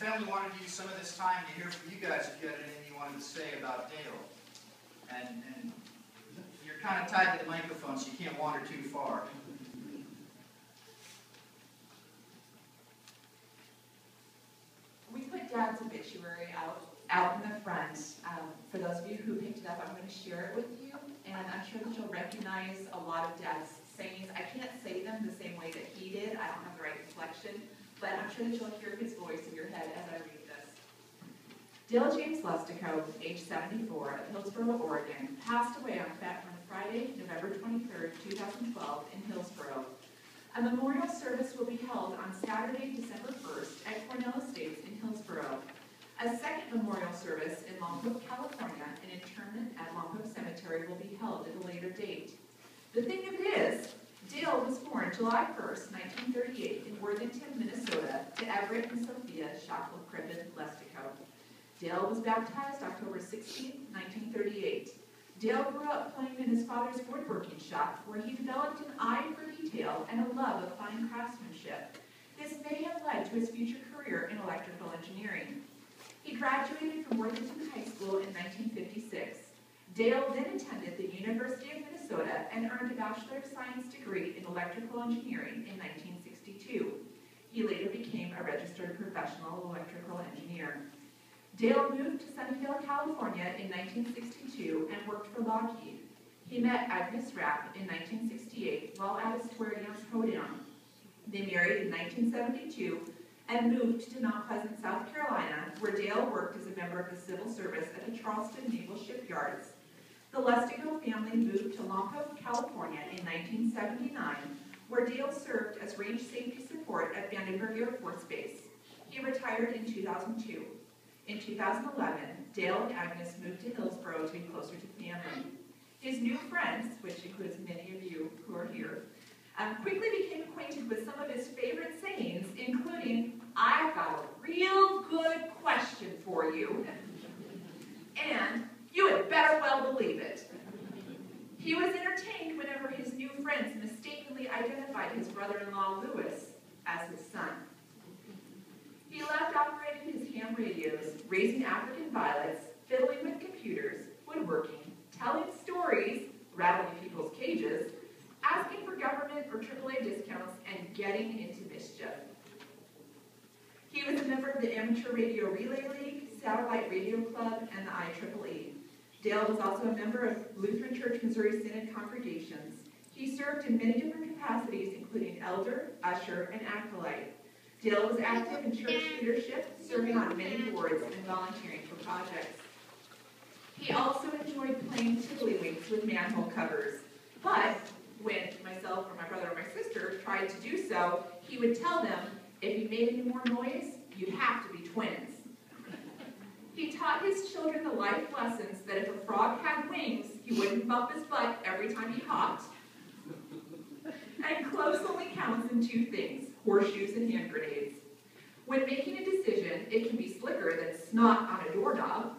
family wanted to use some of this time to hear from you guys if you had anything you wanted to say about Dale. And you're kind of tied to the microphone, so you can't wander too far. We put Dad's obituary out in the front. For those of you who picked it up, I'm going to share it with you, and I'm sure that you'll recognize a lot of Dad's sayings. I can't say them the same way that he did. I don't have the right inflection, but I'm sure that you'll hear his voice in your head as I read this. Dale James Lustico, age 74, of Hillsboro, Oregon, passed away on Friday, November 23rd, 2012, in Hillsboro. A memorial service will be held on Saturday, December 1st at Cornell Estates in Hillsboro. A second memorial service in Lompoc, California, and interment at Lompoc Cemetery will be held at a later date. The thing of it is, Dale was born July 1st, 1938 in Worthington, Minnesota, to Everett and Sophia Shackle Crippen Lustico. Dale was baptized October 16, 1938. Dale grew up playing in his father's woodworking shop, where he developed an eye for detail and a love of fine craftsmanship. This may have led to his future career in electrical engineering. He graduated from Worthington High School in 1956. Dale then attended the University of Minnesota and earned a Bachelor of Science degree in electrical engineering in 1962. He later became a registered professional electrical engineer. Dale moved to Sunnyvale, California in 1962 and worked for Lockheed. He met Agnes Rapp in 1968 while at a square dance hoedown. They married in 1972 and moved to Mount Pleasant, South Carolina, where Dale worked as a member of the civil service at the Charleston Naval Shipyards. The Lustico family moved to Lompoc, California in 1979, where Dale served as range safety support at Vandenberg Air Force Base. He retired in 2002. In 2011, Dale and Agnes moved to Hillsboro to be closer to family. His new friends, which includes many of you who are here, quickly became acquainted with some of his favorite sayings, including, "I've got a real good question for you," and "You had better well believe it." He was entertained whenever his new friends mistakenly identified his brother-in-law, Louis, as his son. He loved operating his ham radios, raising African violets, fiddling with computers, woodworking, telling stories, rattling people's cages, asking for government or AAA discounts, and getting into mischief. He was a member of the Amateur Radio Relay League, Satellite Radio Club, and the IEEE. Dale was also a member of Lutheran Church Missouri Synod congregations. He served in many different capacities, including elder, usher, and acolyte. Dale was active in church leadership, serving on many boards and volunteering for projects. He also enjoyed playing tiddlywinks with manhole covers, but when myself or my brother or my sister tried to do so, he would tell them, if you made any more noise, you'd have to be twins. He taught his children the life lessons that if a frog had wings, he wouldn't bump his butt every time he hopped. And close only counts in two things: horseshoes and hand grenades. When making a decision, it can be slicker than snot on a doorknob,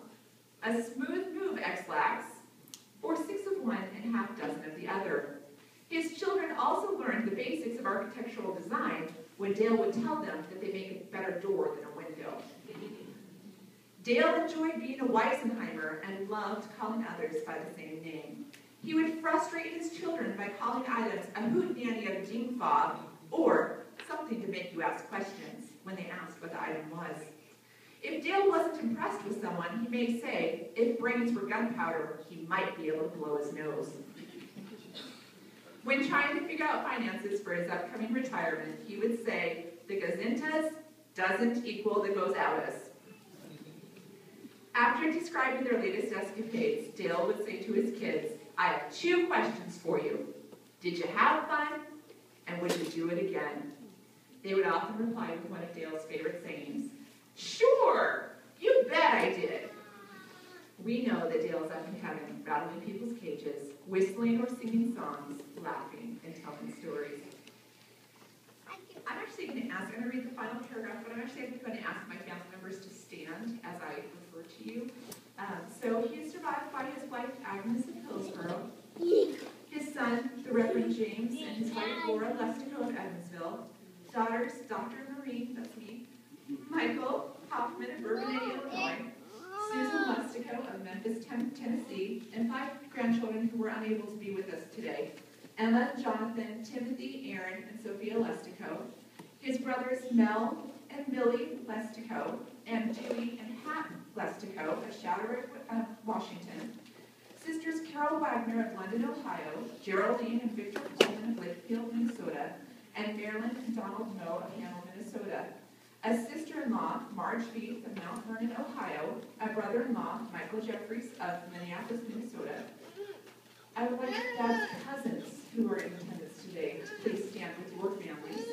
a smooth move X-lax, or 6 of one and half dozen of the other. His children also learned the basics of architectural design when Dale would tell them that they make a better door than a window. Dale enjoyed being a Weisenheimer and loved calling others by the same name. He would frustrate his children by calling items a hootenanny of a ding fob, or something to make you ask questions when they asked what the item was. If Dale wasn't impressed with someone, he may say, if brains were gunpowder, he might be able to blow his nose. When trying to figure out finances for his upcoming retirement, he would say, the gazintas doesn't equal the gozadas. After describing their latest escapades, Dale would say to his kids, I have 2 questions for you. Did you have fun? And would you do it again? They would often reply with one of Dale's favorite sayings, sure, you bet I did. We know that Dale's up in heaven, rattling people's cages, whistling or singing songs, laughing and telling stories. I'm actually going to read the final paragraph, but I'm actually going to ask my family members to stand as I refer to you. So he is survived by his wife, Agnes of Hillsboro, his son, the Reverend James, and his wife, Laura Lustico of Evansville, daughters, Dr. Marie, that's me, Michael, Hoffman of Bourbonnais, Illinois, Susan Lustico of Memphis, Tennessee, and 5 grandchildren who were unable to be with us today. Emma, Jonathan, Timothy, Aaron, and Sophia Lustico. His brothers Mel and Billy Lustico, and Dewey and Hat Lustico of Shatterwick, Washington. Sisters Carol Wagner of London, Ohio, Geraldine and Victor Coleman of Lakefield, Minnesota, and Marilyn and Donald Moe of Hamel, Minnesota. A sister-in-law, Marge Beath of Mount Vernon, Ohio. A brother-in-law, Michael Jeffries of Minneapolis, Minnesota. I would like Dad's cousins who are in attendance today to please stand with your families.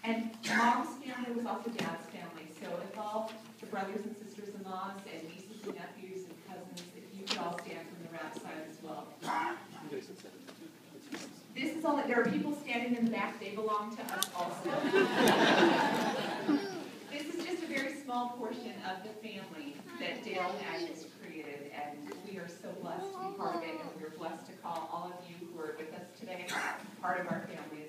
And Mom's family was also Dad's family, so if all the brothers and sisters-in-laws and nieces and nephews and cousins, if you could all stand from the wrap side as well. This is only, there are people standing in the back, they belong to us also. This is just a very small portion of the family that Dale and Agnes created, and we are so blessed to be part of it, and we're blessed to call all of you who are with us today part of our family